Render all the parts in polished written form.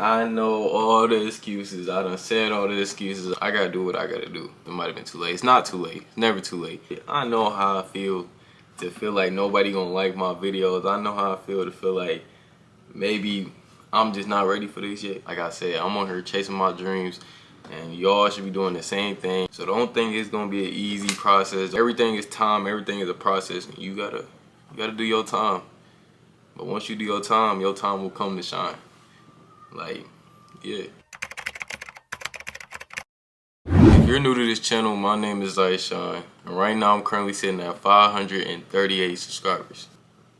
I know all the excuses. I done said all the excuses. I gotta do what I gotta do. It might have been too late. It's not too late. It's never too late. I know how I feel to feel like nobody gonna like my videos. I know how I feel to feel like maybe I'm just not ready for this yet. Like I said, I'm on here chasing my dreams, and y'all should be doing the same thing. So don't think it's gonna be an easy process. Everything is time. Everything is a process. And you gotta do your time. But once you do your time will come to shine. Like, yeah. If you're new to this channel, my name is Shine, and right now I'm currently sitting at 538 subscribers.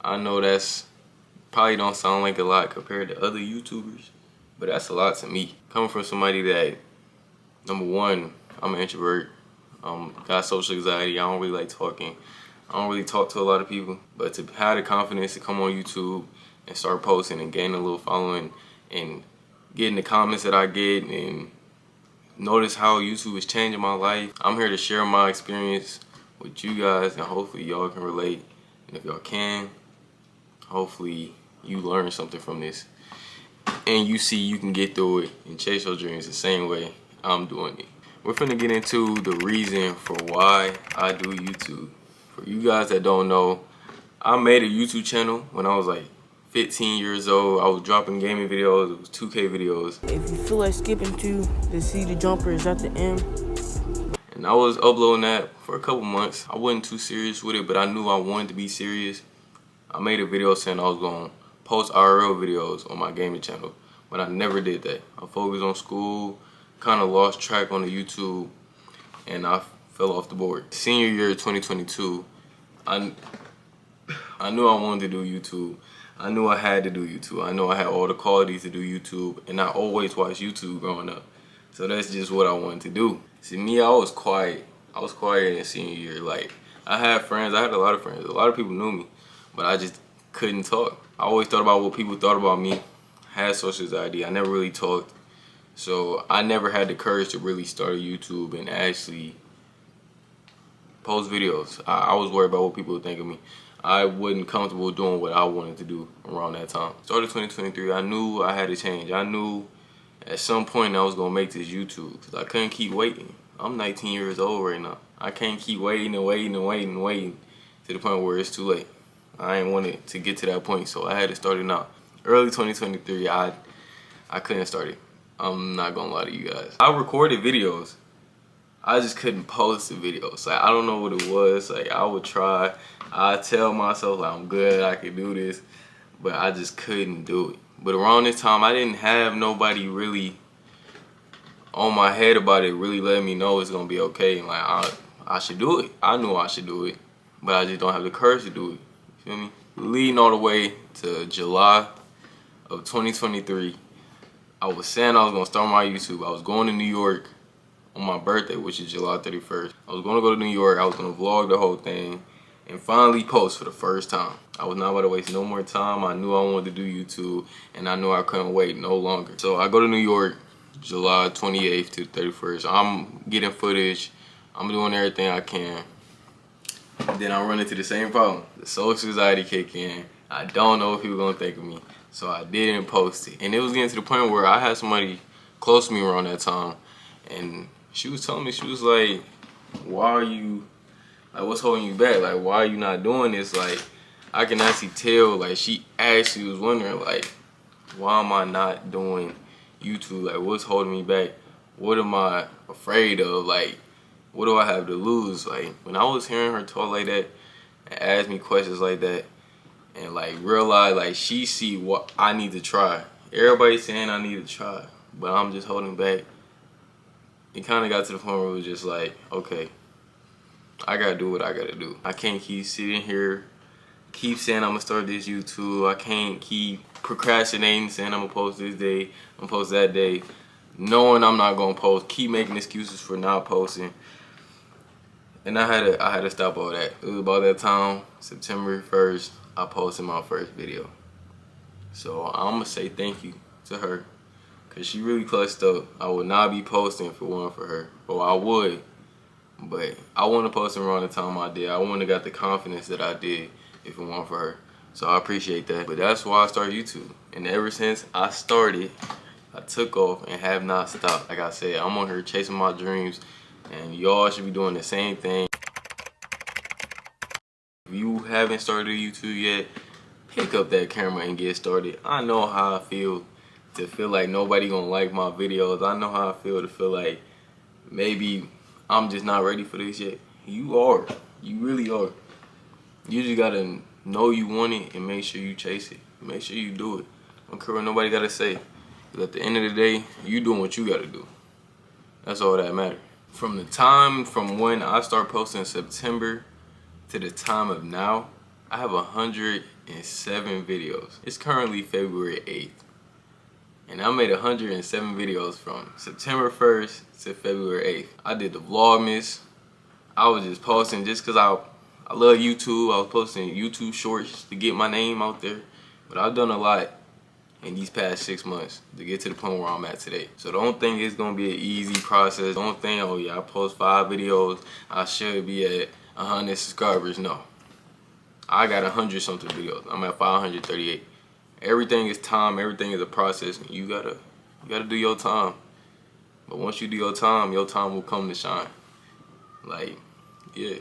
I know that's probably don't sound like a lot compared to other YouTubers, but that's a lot to me. Coming from somebody that, number one, I'm an introvert, got social anxiety, I don't really like talking. I don't really talk to a lot of people, but to have the confidence to come on YouTube and start posting and gain a little following and getting the comments that I get and notice how YouTube is changing my life. I'm here to share my experience with you guys, and hopefully y'all can relate. And if y'all can, hopefully you learn something from this and you see you can get through it and chase your dreams the same way I'm doing it. We're finna get into the reason for why I do YouTube. For you guys that don't know, I made a YouTube channel when I was like 15 years old. I was dropping gaming videos. It was 2K videos. If you feel like skipping to see the jumpers at the end. And I was uploading that for a couple months. I wasn't too serious with it, but I knew I wanted to be serious. I made a video saying I was going to post IRL videos on my gaming channel, but I never did that. I focused on school, kind of lost track on the YouTube, and I fell off the board. Senior year 2022, I knew I wanted to do YouTube. I knew I had to do YouTube. I know I had all the qualities to do YouTube, and I always watched YouTube growing up. So that's just what I wanted to do. See, me, I was quiet. I was quiet in senior year. Like, I had friends. I had a lot of friends. A lot of people knew me, but I just couldn't talk. I always thought about what people thought about me. I had social anxiety. I never really talked. So I never had the courage to really start a YouTube and actually post videos. I was worried about what people would think of me. I wasn't comfortable doing what I wanted to do around that time. Started 2023, I knew I had to change. I knew at some point I was gonna make this YouTube because I couldn't keep waiting. I'm 19 years old right now. I can't keep waiting and waiting and waiting and waiting to the point where it's too late. I ain't wanted to get to that point, so I had to start it now. Early 2023, I couldn't start it. I'm not gonna lie to you guys. I recorded videos. I just couldn't post the videos. Like, I don't know what it was. Like, I would try. I tell myself like, I'm good, I can do this, but I just couldn't do it. But around this time, I didn't have nobody really on my head about it, really letting me know it's gonna be okay. And like, I should do it. I knew I should do it, but I just don't have the courage to do it. You feel me? Leading all the way to July of 2023, I was saying I was gonna start my YouTube. I was going to New York on my birthday, which is July 31st. I was gonna go to New York. I was gonna vlog the whole thing and finally post for the first time. I was not about to waste no more time. I knew I wanted to do YouTube, and I knew I couldn't wait no longer. So I go to New York July 28th to 31st. I'm getting footage. I'm doing everything I can. Then I run into the same problem. The social anxiety kick in. I don't know if people gonna think of me, so I didn't post it. And it was getting to the point where I had somebody close to me around that time, and she was telling me, she was like, why are you, like, what's holding you back? Like, why are you not doing this? Like, I can actually tell, like, she actually was wondering, like, why am I not doing YouTube? Like, what's holding me back? What am I afraid of? Like, what do I have to lose? Like, when I was hearing her talk like that and ask me questions like that and, like, realize, like, she see what I need to try. Everybody's saying I need to try, but I'm just holding back. It kind of got to the point where it was just like, okay, I gotta do what I gotta do. I can't keep sitting here, keep saying I'm gonna start this YouTube. I can't keep procrastinating, saying I'm gonna post this day, I'm gonna post that day, knowing I'm not gonna post, keep making excuses for not posting. And I had to stop all that. It was about that time, September 1st, I posted my first video. So I'm gonna say thank you to her, because she really clutched up. I would not be posting if it weren't for her. Or I would, but I wouldn't have posted around the time I did. I wouldn't have got the confidence that I did if it weren't for her. So I appreciate that. But that's why I started YouTube. And ever since I started, I took off and have not stopped. Like I said, I'm on here chasing my dreams, and y'all should be doing the same thing. If you haven't started YouTube yet, pick up that camera and get started. I know how I feel to feel like nobody gonna like my videos. I know how I feel to feel like maybe I'm just not ready for this yet. You are. You really are. You just gotta know you want it and make sure you chase it. Make sure you do it. I don't care what nobody gotta say. 'Cause at the end of the day, you doing what you gotta do. That's all that matters. From the time from when I start posting in September to the time of now, I have 107 videos. It's currently February 8th. And I made 107 videos from September 1st to February 8th. I did the Vlogmas. I was just posting just because I love YouTube. I was posting YouTube shorts to get my name out there. But I've done a lot in these past 6 months to get to the point where I'm at today. So don't think it's gonna be an easy process. Don't think, oh yeah, I post 5 videos, I should be at 100 subscribers. No. I got 100 something videos. I'm at 538. Everything is time, everything is a process, and you gotta do your time. But once you do your time will come to shine. Like, yeah.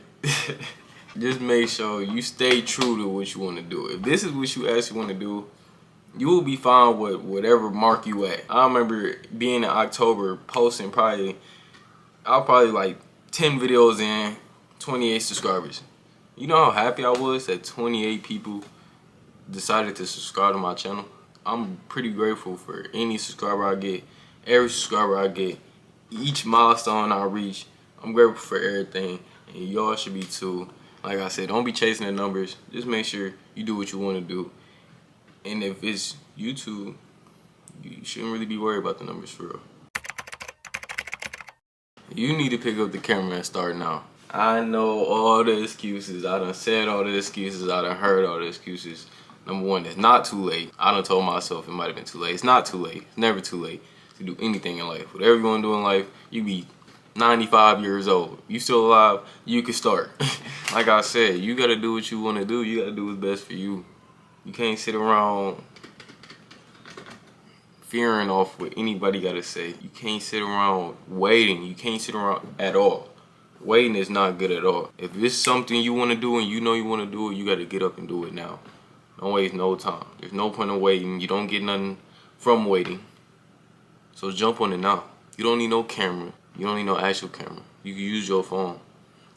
Just make sure you stay true to what you want to do. If this is what you actually want to do, you will be fine with whatever mark you at. I remember being in October posting probably like 10 videos in, 28 subscribers. You know how happy I was that 28 people decided to subscribe to my channel? I'm pretty grateful for any subscriber I get, every subscriber I get, each milestone I reach. I'm grateful for everything, and y'all should be too. Like I said, don't be chasing the numbers. Just make sure you do what you want to do. And if it's YouTube, you shouldn't really be worried about the numbers for real. You need to pick up the camera and start now. I know all the excuses. I done said all the excuses. I done heard all the excuses. Number one, it's not too late. I done told myself it might have been too late. It's not too late. It's never too late to do anything in life. Whatever you want to do in life, you be 95 years old. You still alive, you can start. Like I said, you got to do what you want to do. You got to do what's best for you. You can't sit around fearing off what anybody got to say. You can't sit around waiting. You can't sit around at all. Waiting is not good at all. If it's something you want to do and you know you want to do it, you got to get up and do it now. Don't waste no time. There's no point in waiting. You don't get nothing from waiting. So jump on it now. You don't need no camera. You don't need no actual camera. You can use your phone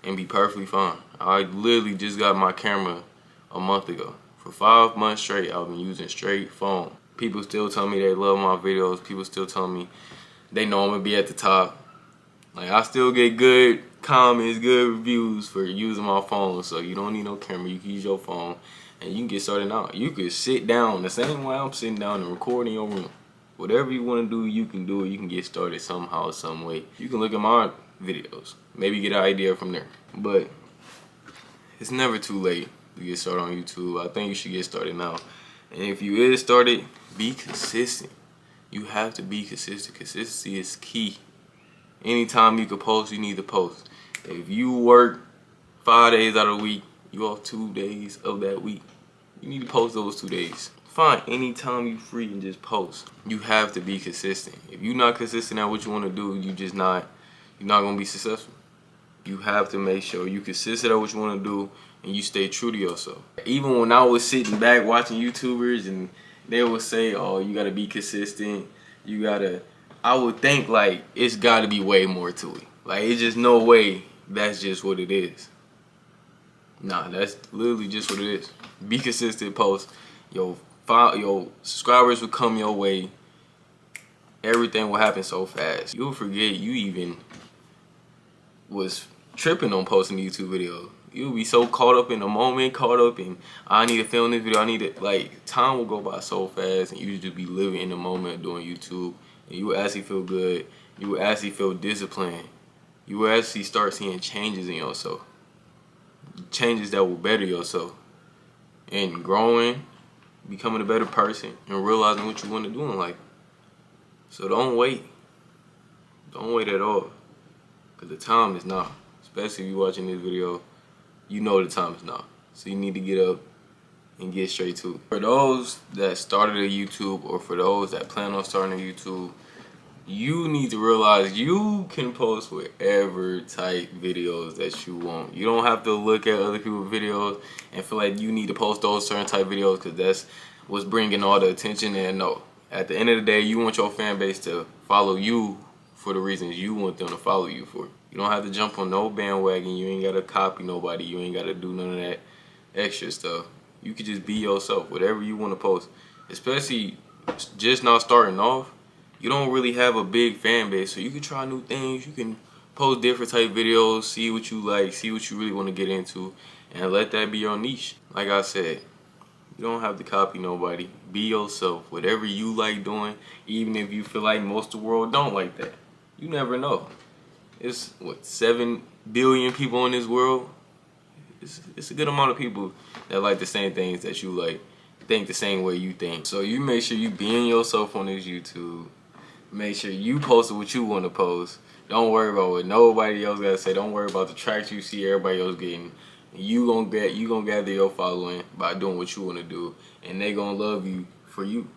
and be perfectly fine. I literally just got my camera a month ago. For 5 months straight, I've been using straight phone. People still tell me they love my videos. People still tell me they know I'm gonna be at the top. Like, I still get good comments, good reviews for using my phone. So you don't need no camera. You can use your phone and you can get started now. You can sit down the same way I'm sitting down and record in your room. Whatever you want to do, you can do it. You can get started somehow, some way. You can look at my videos. Maybe get an idea from there. But it's never too late to get started on YouTube. I think you should get started now. And if you is started, be consistent. You have to be consistent. Consistency is key. Anytime you can post, you need to post. If you work 5 days out of the week, you off 2 days of that week. You need to post those 2 days. Find any time you free and just post. You have to be consistent. If you're not consistent at what you want to do, you're not gonna be successful. You have to make sure you consistent at what you want to do and you stay true to yourself. Even when I was sitting back watching YouTubers and they would say, oh, you gotta be consistent, I would think like it's gotta be way more to it. Like, it's just no way that's just what it is. Nah, that's literally just what it is. Be consistent, post. Your subscribers will come your way. Everything will happen so fast. You'll forget you even was tripping on posting a YouTube video. You'll be so caught up in the moment, caught up in, I need to film this video, like, time will go by so fast and you just be living in the moment doing YouTube. And you will actually feel good. You will actually feel disciplined. You will actually start seeing changes in yourself. Changes that will better yourself. And growing, becoming a better person, and realizing what you want to do in life. So don't wait. Don't wait at all. Because the time is now. Especially if you're watching this video, you know the time is now. So you need to get up and get straight to it. For those that started a YouTube, or for those that plan on starting a YouTube, you need to realize you can post whatever type videos that you want. You don't have to look at other people's videos and feel like you need to post those certain type videos because that's what's bringing all the attention. And no, at the end of the day, you want your fan base to follow you for the reasons you want them to follow you for. You don't have to jump on no bandwagon. You ain't got to copy nobody. You ain't got to do none of that extra stuff. You could just be yourself, whatever you want to post. Especially just now starting off, you don't really have a big fan base, so you can try new things. You can post different type videos, see what you like, see what you really want to get into, and let that be your niche. Like I said, you don't have to copy nobody. Be yourself. Whatever you like doing, even if you feel like most of the world don't like that. You never know. It's, what, 7 billion people in this world? It's a good amount of people that like the same things that you like, think the same way you think. So you make sure you being yourself on this YouTube. Make sure you post what you want to post. Don't worry about what nobody else got to say. Don't worry about the tracks you see everybody else getting. You gonna gather your following by doing what you want to do, and they gonna love you for you.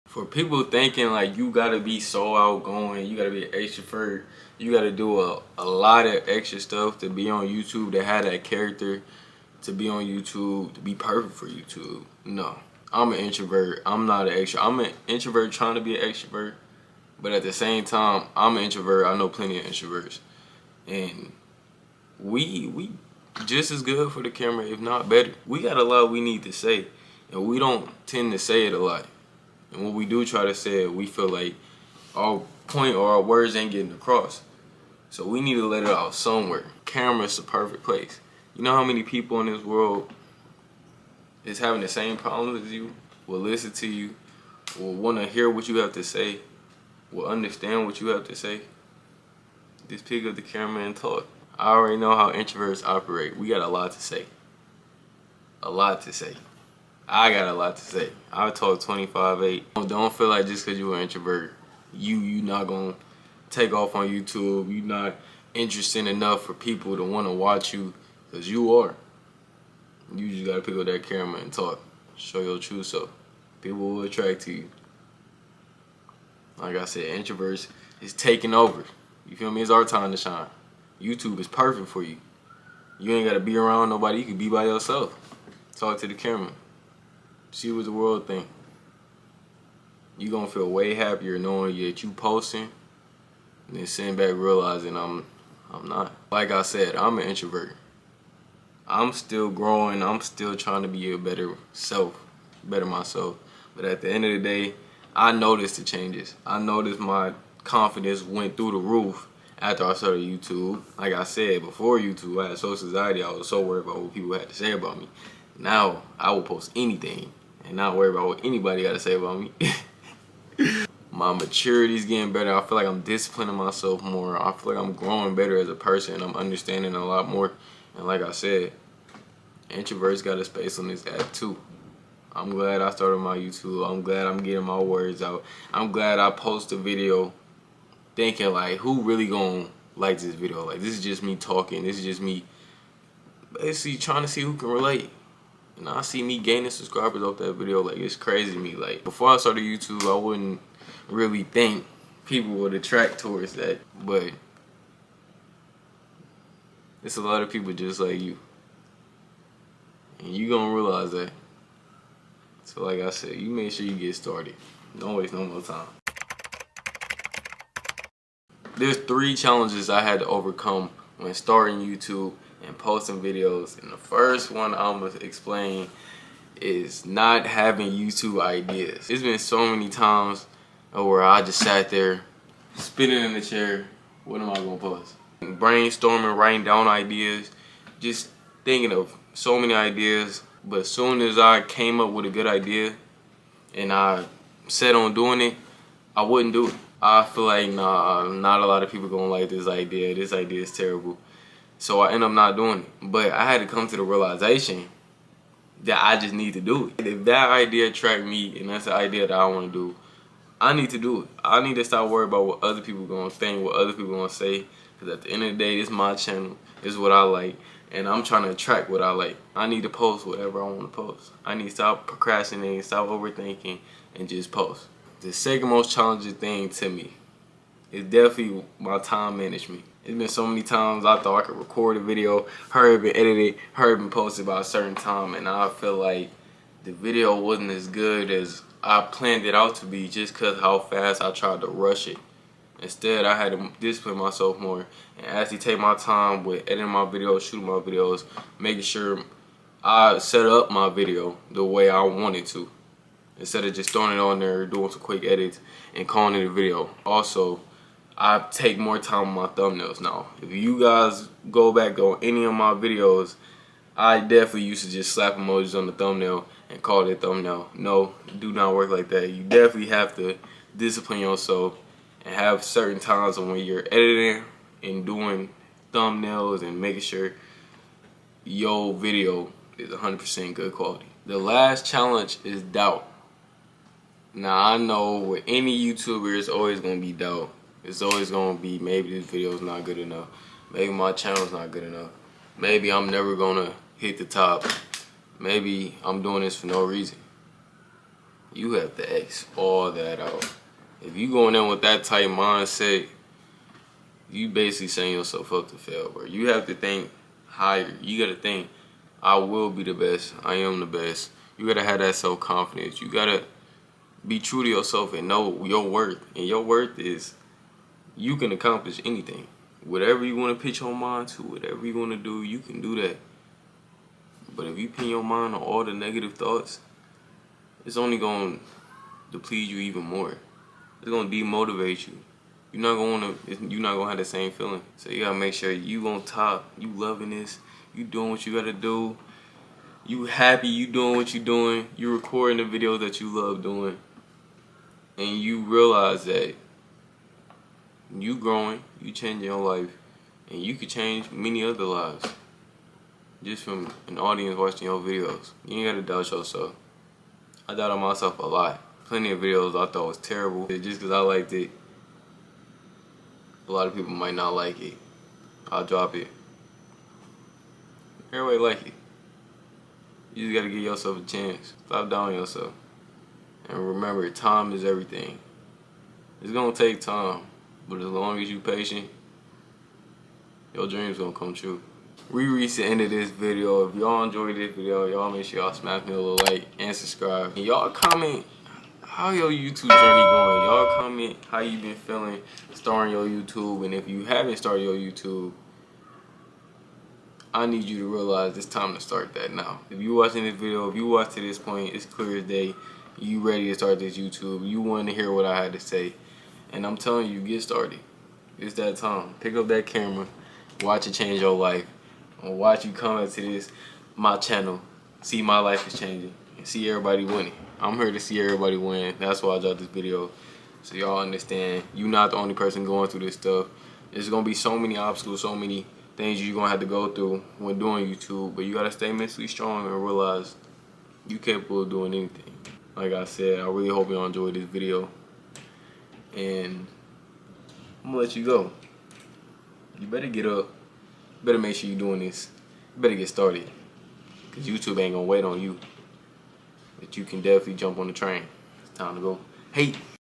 For people thinking like you gotta be so outgoing, you gotta be an extrovert, you gotta do a lot of extra stuff to be on YouTube, to have that character, to be on YouTube, to be perfect for YouTube. No. I'm an introvert. I'm not an extrovert. I'm an introvert trying to be an extrovert, but at the same time, I'm an introvert. I know plenty of introverts, and we just as good for the camera, if not better. We got a lot we need to say, and we don't tend to say it a lot. And when we do try to say it, we feel like our point or our words ain't getting across. So we need to let it out somewhere. Camera's the perfect place. You know how many people in this world is having the same problems as you, will listen to you, will want to hear what you have to say, will understand what you have to say? Just pick up the camera and talk. I already know how introverts operate. We got a lot to say. A lot to say. I got a lot to say. I talk 25/8. Don't feel like just because you're an introvert, you not going to take off on YouTube. You're not interesting enough for people to want to watch you, because you are. You just gotta pick up that camera and talk. Show your true self. People will attract to you. Like I said, introverts is taking over. You feel me? It's our time to shine. YouTube is perfect for you. You ain't gotta be around nobody. You can be by yourself. Talk to the camera. See what the world think. You gonna feel way happier knowing that you posting than sitting back realizing I'm not. Like I said, I'm an introvert. I'm still growing. I'm still trying to be a better myself. But at the end of the day, I noticed the changes. I noticed my confidence went through the roof after I started YouTube. Like I said, before YouTube, I had social anxiety. I was so worried about what people had to say about me. Now, I will post anything and not worry about what anybody got to say about me. My maturity's getting better. I feel like I'm disciplining myself more. I feel like I'm growing better as a person. I'm understanding a lot more. And like I said, introverts got a space on this app too. I'm glad I started my YouTube. I'm glad I'm getting my words out. I'm glad I post a video thinking like, who really gonna like this video? Like, this is just me talking. This is just me basically trying to see who can relate. And I see me gaining subscribers off that video. Like, it's crazy to me. Like, before I started YouTube, I wouldn't really think people would attract towards that. But it's a lot of people just like you. And you gonna realize that. So like I said, you make sure you get started. Don't waste no more time. There's 3 challenges I had to overcome when starting YouTube and posting videos. And the first one I'm gonna explain is not having YouTube ideas. It's been so many times where I just sat there, spinning in the chair, what am I gonna post? Brainstorming, writing down ideas, just thinking of so many ideas. But as soon as I came up with a good idea and I set on doing it, I wouldn't do it. I feel like, nah, not a lot of people gonna like this idea. This idea is terrible. So I end up not doing it. But I had to come to the realization that I just need to do it. If that idea attract me and that's the idea that I want to do, I need to do it. I need to stop worrying about what other people gonna think, what other people gonna say. Because at the end of the day, this is my channel. This is what I like. and I'm trying to attract what I like. I need to post whatever I want to post. I need to stop procrastinating, stop overthinking, and just post. The second most challenging thing to me is definitely my time management. It's been so many times I thought I could record a video, hurry up and edit it, hurry up and post it by a certain time, and I feel like the video wasn't as good as I planned it out to be just because how fast I tried to rush it. Instead, I had to discipline myself more and actually take my time with editing my videos, shooting my videos, making sure I set up my video the way I wanted to, instead of just throwing it on there, doing some quick edits, and calling it a video. Also, I take more time on my thumbnails now. If you guys go back on any of my videos, I definitely used to just slap emojis on the thumbnail and call it a thumbnail. No, do not work like that. You definitely have to discipline yourself and have certain times when you're editing and doing thumbnails and making sure your video is 100% good quality. The last challenge is doubt. Now, I know with any YouTuber, it's always going to be doubt. It's always going to be, maybe this video is not good enough. Maybe my channel's not good enough. Maybe I'm never going to hit the top. Maybe I'm doing this for no reason. You have to X all that out. If you going in with that type mindset, you basically setting yourself up to fail, bro. You have to think higher. You got to think, I will be the best. I am the best. You got to have that self-confidence. You got to be true to yourself and know your worth. And your worth is you can accomplish anything. Whatever you want to pitch your mind to, whatever you want to do, you can do that. But if you pin your mind on all the negative thoughts, it's only going to deplete you even more. It's going to demotivate you. You're not gonna have the same feeling. So you gotta make sure you on top, you loving this, you doing what you gotta do, you happy, you doing what you doing, you recording the videos that you love doing, and you realize that you growing, you changing your life, and you could change many other lives just from an audience watching your videos. You ain't gotta doubt yourself. I doubted myself a lot. Plenty of videos I thought was terrible. Just because I liked it, a lot of people might not like it. I'll drop it. Everybody like it. You just gotta give yourself a chance. Stop doubting yourself. And remember, time is everything. It's gonna take time, but as long as you patient, your dreams gonna come true. We reached the end of this video. If y'all enjoyed this video, y'all make sure y'all smash me a little like and subscribe. And y'all comment how your YouTube journey going. Y'all comment how you been feeling starting your YouTube. And if you haven't started your YouTube, I need you to realize it's time to start that now. If you watching this video, if you watch to this point, it's clear as day. You ready to start this YouTube. You want to hear what I had to say. And I'm telling you, get started. It's that time. Pick up that camera. Watch it change your life. And watch you come into this, my channel. See my life is changing. And see everybody winning. I'm here to see everybody win. That's why I dropped this video. So y'all understand, you're not the only person going through this stuff. There's going to be so many obstacles, so many things you're going to have to go through when doing YouTube. But you got to stay mentally strong and realize you're capable of doing anything. Like I said, I really hope y'all enjoyed this video. And I'm going to let you go. You better get up. You better make sure you're doing this. You better get started. Because YouTube ain't going to wait on you. But you can definitely jump on the train. It's time to go. Hey!